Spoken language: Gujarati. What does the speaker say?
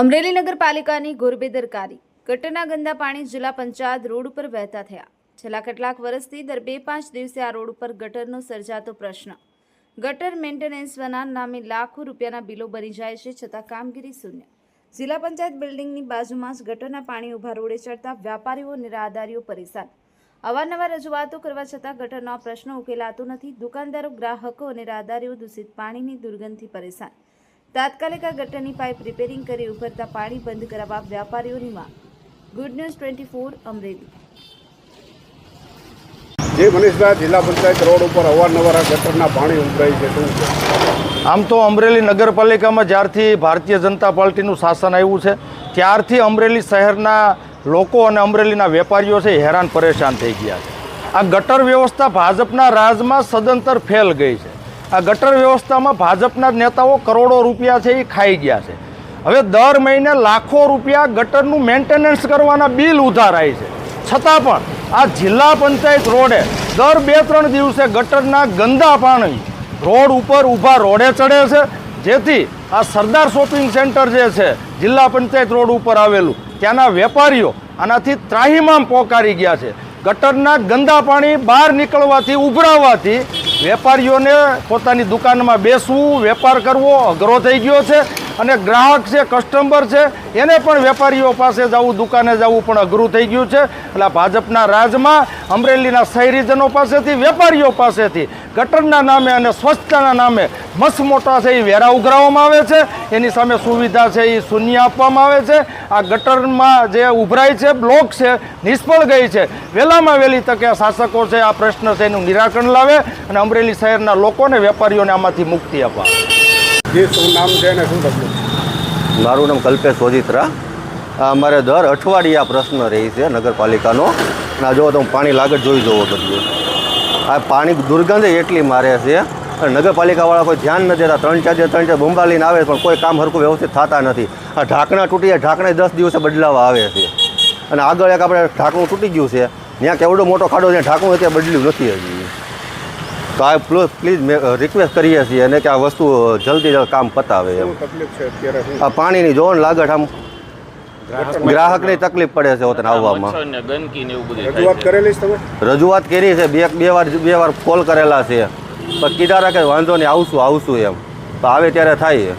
અમરેલી નગરપાલિકાની ગોરબેદરકારી, ગટરના ગંદા પાણી જિલ્લા પંચાયત રોડ ઉપર વહેતા થયા। છેલ્લા કેટલાક વર્ષથી દર 2-5 દિવસે આ રોડ ઉપર ગટરનો સર્જાતો પ્રશ્ન। ગટર મેન્ટેનન્સના નામે લાખો રૂપિયાના બિલો બની જાય છે, છતાં કામગીરી શૂન્ય। જિલ્લા પંચાયત બિલ્ડિંગની બાજુમાં જ ગટરના પાણી ઉભા રોડે ચડતા વ્યાપારીઓ અને રાહદારીઓ પરેશાન। અવારનવાર રજૂઆતો કરવા છતાં ગટરનો પ્રશ્ન ઉકેલાતો નથી। દુકાનદારો, ગ્રાહકો અને રાહદારીઓ દૂષિત પાણીની દુર્ગંધથી પરેશાન। તાત્કાલિક આ ગટરની પાઇપ રિપેરિંગ કરી ઉભરતા પાણી બંધ કરાવવા વ્યાપારીઓની માંગ। Good news 24 Amreli. જે મનીષભાઈ, જિલ્લા પંચાયત રોડ ઉપર અવારનવાર ગટરના પાણી ઉભરાય છે, શું છે? આમ તો અમરેલી નગરપાલિકામાં જ્યારથી ભારતીય જનતા પાર્ટીનું શાસન આવ્યું છે ત્યારથી અમરેલી શહેરના લોકો અને અમરેલીના વેપારીઓ છે હેરાન પરેશાન થઈ ગયા છે। આ ગટર વ્યવસ્થા ભાજપના રાજમાં સદંતર ફેલ ગઈ છે। આ ગટર વ્યવસ્થામાં ભાજપના નેતાઓ કરોડો રૂપિયા છે એ ખાઈ ગયા છે। હવે દર મહિને લાખો રૂપિયા ગટરનું મેન્ટેનન્સ કરવાના બિલ ઉધારાય છે, છતાં પણ આ જિલ્લા પંચાયત રોડે દર 2-3 દિવસે ગટરના ગંદા પાણી રોડ ઉપર ઊભા રોડે ચડે છે, જેથી આ સરદાર શોપિંગ સેન્ટર જે છે જિલ્લા પંચાયત રોડ ઉપર આવેલું, ત્યાંના વેપારીઓ આનાથી ત્રાહિમામ પોકારી ગયા છે। ગટરના ગંદા પાણી બહાર નીકળવાથી, ઉભરાવાથી વેપારીઓને પોતાની દુકાનમાં બેસવું, વેપાર કરવો અઘરો થઈ ગયો છે અને ગ્રાહક છે, કસ્ટમર છે, એને પણ વેપારીઓ પાસે જવું, દુકાને જવું પણ અઘરું થઈ ગયું છે। એટલે ભાજપના રાજમાં અમરેલીના શહેરીજનો પાસેથી, વેપારીઓ પાસેથી ગટરના નામે અને સ્વચ્છતાના નામે મસ્ત મોટા છે એ વેરા ઉઘરાવવામાં આવે છે, એની સામે સુવિધા છે એ શૂન્ય આપવામાં આવે છે। આ ગટરમાં જે ઉભરાય છે, બ્લોક છે, નિષ્ફળ ગઈ છે। વહેલામાં વહેલી તકે શાસકો છે આ પ્રશ્ન છે એનું નિરાકરણ લાવે અને અમરેલી શહેરના લોકોને, વેપારીઓને આમાંથી મુક્તિ અપાવે। જે શું નામ છે ને શું તકલીફ? મારું નામ કલ્પેશ સોજિત્રા। અમારે દર અઠવાડિયે આ પ્રશ્ન રહી છે નગરપાલિકાનો। અને જો તમે પાણી લાગત જોઈ જવો બધું, આ પાણી દુર્ગંધ એટલી મારે છે અને નગરપાલિકાવાળા કોઈ ધ્યાન ન દેતા। 3-4 બોમ્બાલીને આવે પણ કોઈ કામ હરખું વ્યવસ્થિત થતા નથી। આ ઢાંકણા તૂટી જાય, ઢાંકણા 10 દિવસે બદલાવા આવે છે અને આગળ એક આપણે ઢાંકણું તૂટી ગયું છે, ત્યાં કેવડો મોટો ખાડો છે, ઢાંકણું અત્યારે બદલ્યું નથી હજી। તો આ પ્લીઝ રિક્વેસ્ટ કરીએ છીએ અને કે આ વસ્તુ જલ્દી કામ પતાવે એમ। તકલીફ છે અત્યારે શું? આ પાણીની જોન લાગત આમ ગ્રાહકની તકલીફ પડે છે હોતને આવવામાં। રજૂઆત કરેલી છે તમે? રજૂઆત કરી છે, બે વાર કોલ કરેલા છે, પણ કીધા રાખે વાંધો નહીં, આવશું એમ, તો આવે ત્યારે થાય।